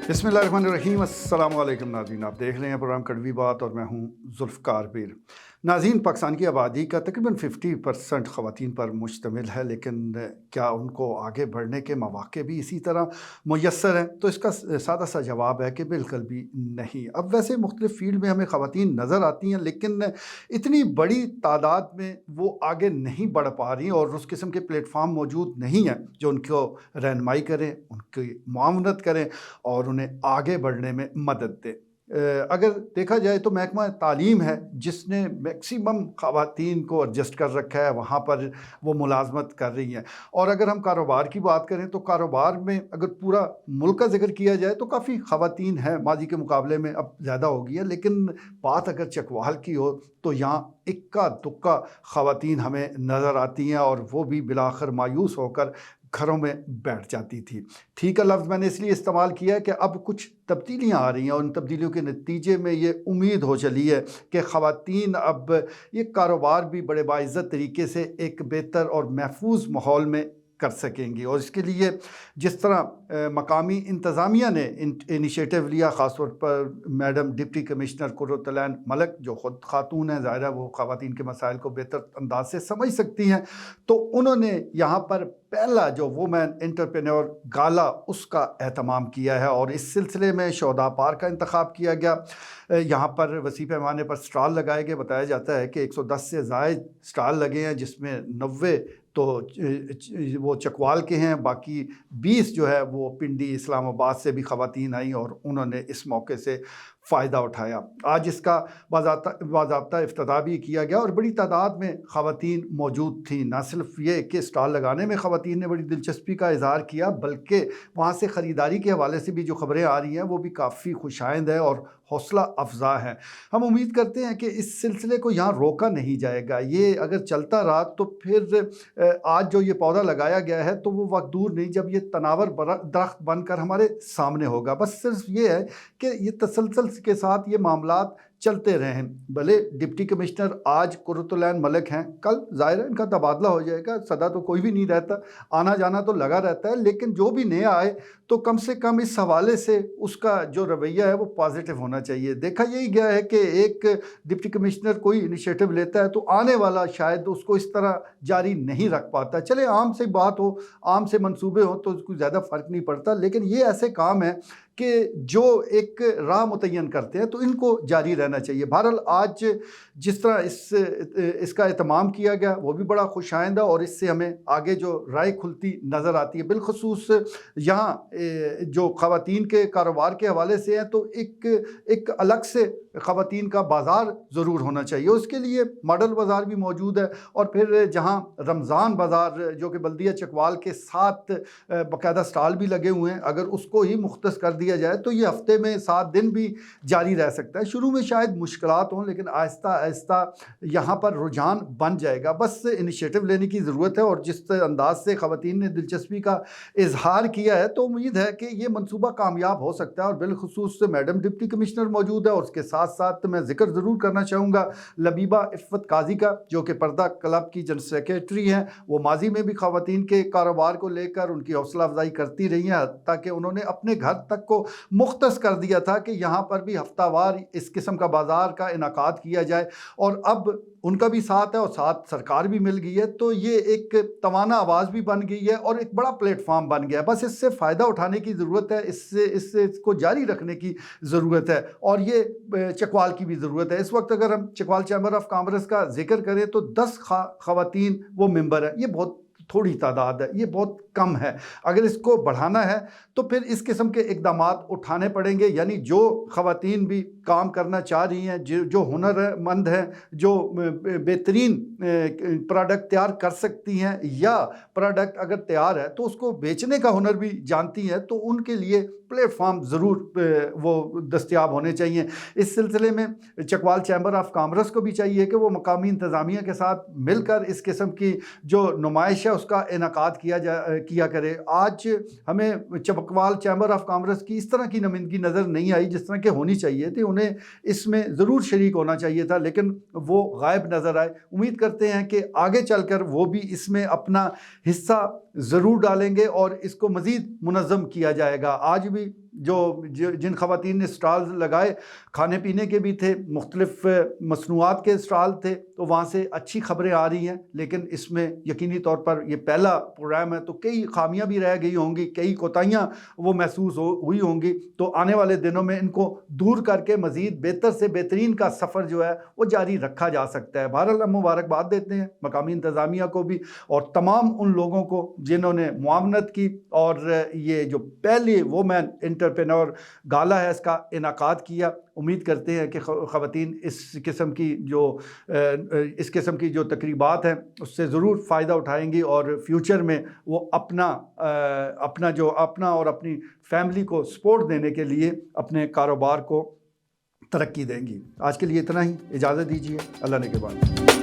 बिस्मिल्लाहिर्रहमानिर्रहीम। अस्सलाम वालेकुम नाज़रीन, आप देख रहे हैं प्रोग्राम कड़वी बात और मैं हूं ज़ुल्फ़िकार पीर। नाज़रीन, पाकिस्तान की आबादी का तकरीबन 50% ख़वातीन पर मुश्तमिल है, लेकिन क्या उनको आगे बढ़ने के मौक़े भी इसी तरह मुयस्सर हैं? तो इसका सादा सा जवाब है कि बिल्कुल भी नहीं। अब वैसे मुख्तलिफ़ फ़ील्ड में हमें ख़वातीन नज़र आती हैं, लेकिन इतनी बड़ी तादाद में वो आगे नहीं बढ़ पा रही और उस किस्म के प्लेटफार्म मौजूद नहीं हैं जो उनको रहनुमाई करें, उनकी मुआवनत करें और उन्हें आगे बढ़ने में मदद दे। अगर देखा जाए तो महकमा तालीम है जिसने मैक्सिमम ख़वातीन को एडजस्ट कर रखा है, वहाँ पर वो मुलाजमत कर रही हैं। और अगर हम कारोबार की बात करें तो कारोबार में अगर पूरा मुल्क का जिक्र किया जाए तो काफ़ी ख़वातीन हैं, माजी के मुकाबले में अब ज़्यादा हो गई है। लेकिन बात अगर चकवाल की हो तो यहाँ इक्का दुक्का ख़वातीन हमें नज़र आती हैं और वो भी बिलाखिर मायूस होकर घरों में बैठ जाती थी। ठीक का लफ्ज़ मैंने इसलिए इस्तेमाल किया है कि अब कुछ तब्दीलियाँ आ रही हैं और उन तब्दीलियों के नतीजे में ये उम्मीद हो चली है कि ख़वातीन अब ये कारोबार भी बड़े बाइज़्ज़त तरीके से एक बेहतर और महफूज माहौल में कर सकेंगी। और इसके लिए जिस तरह मकामी इंतज़ामिया ने इनिशिएटिव लिया, ख़ास तौर पर मैडम डिप्टी कमिश्नर कुर्रतुल-ऐन मलिक जो ख़ुद खातून हैं, ज़ाहिर है वो ख़वातीन के मसाइल को बेहतर अंदाज से समझ सकती हैं, तो उन्होंने यहाँ पर पहला जो वुमेन एंटरप्रेन्योर गाला उसका एहतमाम किया है और इस सिलसिले में शोधा पार्क का इंतखाब किया गया। यहाँ पर वसी पैमाने पर स्टॉल लगाए गए। बताया जाता है कि 110 से ज़ायद स्टॉल लगे हैं, जिसमें 90 तो वो चकवाल के हैं, बाकी 20 जो है वो पिंडी इस्लामाबाद से भी ख़वातीन आई और उन्होंने इस मौके से फ़ायदा उठाया। आज इसका बाज़ाब्ता इफ्तिताह भी किया गया और बड़ी तादाद में ख़वातीन मौजूद थी। न सिर्फ ये कि स्टॉल लगाने में ख़वातीन ने बड़ी दिलचस्पी का इज़हार किया, बल्कि वहाँ से ख़रीदारी के हवाले से भी जो ख़बरें आ रही हैं वो भी काफ़ी खुशाइंद है और हौसला अफजा है। हम उम्मीद करते हैं कि इस सिलसिले को यहाँ रोका नहीं जाएगा। ये अगर चलता रहा तो फिर आज जो ये पौधा लगाया गया है तो वो वक्त दूर नहीं जब ये तनावर दरख्त बनकर हमारे सामने होगा। बस सिर्फ ये है कि ये तसलसल के साथ ये मामलात चलते रहें। भले डिप्टी कमिश्नर आज कुर्रतुल-ऐन मलिक हैं, कल ज़ाहिर है इनका तबादला हो जाएगा, सदा तो कोई भी नहीं रहता, आना जाना तो लगा रहता है। लेकिन जो भी नया आए तो कम से कम इस हवाले से उसका जो रवैया है वो पॉजिटिव होना चाहिए। देखा यही गया है कि एक डिप्टी कमिश्नर कोई इनिशिएटिव लेता है तो आने वाला शायद उसको इस तरह जारी नहीं रख पाता। चले आम से बात हो, आम से मंसूबे हों तो कोई ज़्यादा फ़र्क नहीं पड़ता, लेकिन ये ऐसे काम है कि जो एक राह मुतय्यन करते हैं तो इनको जारी रहना चाहिए। बहरहाल आज जिस तरह इसका एहतमाम किया गया वो भी बड़ा खुशाइंदा और इससे हमें आगे जो राय खुलती नज़र आती है। बिलखुसूस यहाँ जो ख़वातीन के कारोबार के हवाले से है तो एक अलग से ख़वातीन का बाज़ार ज़रूर होना चाहिए। उसके लिए मॉडल बाज़ार भी मौजूद है और फिर जहाँ रमज़ान बाज़ार जो कि बल्दिया चकवाल के साथ बाकायदा स्टॉल भी लगे हुए हैं, अगर उसको ही मुख्तस कर दिया जाए तो ये हफ्ते में 7 दिन भी जारी रह सकता है। शुरू में शायद मुश्किलात हों, लेकिन आहिस्ता आहिस्ता यहाँ पर रुझान बन जाएगा। बस इनिशिएटिव लेने की ज़रूरत है और जिस अंदाज से ख़वातीन ने दिलचस्पी का इजहार किया है तो उम्मीद है कि ये मनसूबा कामयाब हो सकता है। और बिलखुसूस मैडम डिप्टी कमिश्नर मौजूद है और उसके साथ साथ मैं जिक्र ज़रूर करना चाहूँगा लबीबा इफ़्फ़त काजी का, जो कि पर्दा क्लब की जनरल सेक्रेटरी हैं। वो माजी में भी ख़वातीन के कारोबार को लेकर उनकी हौसला अफजाई करती रही हैं, ताकि उन्होंने अपने घर तक को मुख्तस कर दिया था कि यहाँ पर भी हफ्तावार इस किस्म का बाज़ार का इनाकाद किया जाए। और अब उनका भी साथ है और साथ सरकार भी मिल गई है, तो ये एक तवाना आवाज़ भी बन गई है और एक बड़ा प्लेटफार्म बन गया है। बस इससे फ़ायदा उठाने की ज़रूरत है, इससे इसको जारी रखने की ज़रूरत है और ये चकवाल की भी ज़रूरत है। इस वक्त अगर हम चकवाल चैम्बर ऑफ कॉमर्स का जिक्र करें तो 10 ख़वातीन वो मेंबर हैं। ये बहुत थोड़ी तादाद है, ये बहुत कम है। अगर इसको बढ़ाना है तो फिर इस किस्म के इक़दामात उठाने पड़ेंगे, यानी जो ख़वातीन भी काम करना चाह रही हैं, जो हुनरमंद हैं, जो बेहतरीन प्रोडक्ट तैयार कर सकती हैं या प्रोडक्ट अगर तैयार है तो उसको बेचने का हुनर भी जानती हैं, तो उनके लिए प्लेटफार्म ज़रूर वो दस्तयाब होने चाहिए। इस सिलसिले में चकवाल चैम्बर ऑफ कॉमर्स को भी चाहिए कि वो मकामी इंतज़ामिया के साथ मिलकर इस किस्म की जो नुमाइश है उसका इनाकाद किया करे। आज हमें चकवाल चैम्बर ऑफ कॉमर्स की इस तरह की नुमाइंदगी नज़र नहीं आई जिस तरह की होनी चाहिए थी। उन्हें इसमें ज़रूर शरीक होना चाहिए था, लेकिन वो गायब नज़र आए। उम्मीद करते हैं कि आगे चलकर वो भी इसमें अपना हिस्सा ज़रूर डालेंगे और इसको मज़ीद मुनज़्ज़म किया जाएगा। आज भी جن خواتین نے اسٹال لگائے کھانے پینے کے بھی تھے، مختلف مصنوعات کے اسٹال تھے، تو وہاں سے اچھی خبریں آ رہی ہیں، لیکن اس میں یقینی طور پر یہ پہلا پروگرام ہے تو کئی خامیاں بھی رہ گئی ہوں گی، کئی کوتاہیاں وہ محسوس ہوئی ہوں گی، تو آنے والے دنوں میں ان کو دور کر کے مزید بہتر سے بہترین کا سفر جو ہے وہ جاری رکھا جا سکتا ہے۔ بہرحال ہم مبارکباد دیتے ہیں مقامی انتظامیہ کو بھی اور تمام ان لوگوں کو جنہوں نے معاونت کی اور یہ جو پہلی وومن انٹرپرینور گالا ہے اس کا انعقاد کیا۔ امید کرتے ہیں کہ خواتین اس قسم کی جو تقریبات ہیں اس سے ضرور فائدہ اٹھائیں گی اور فیوچر میں وہ اپنا اور اپنی فیملی کو سپورٹ دینے کے لیے اپنے کاروبار کو ترقی دیں گی۔ آج کے لیے اتنا ہی، اجازت دیجیے، اللہ نگہبان۔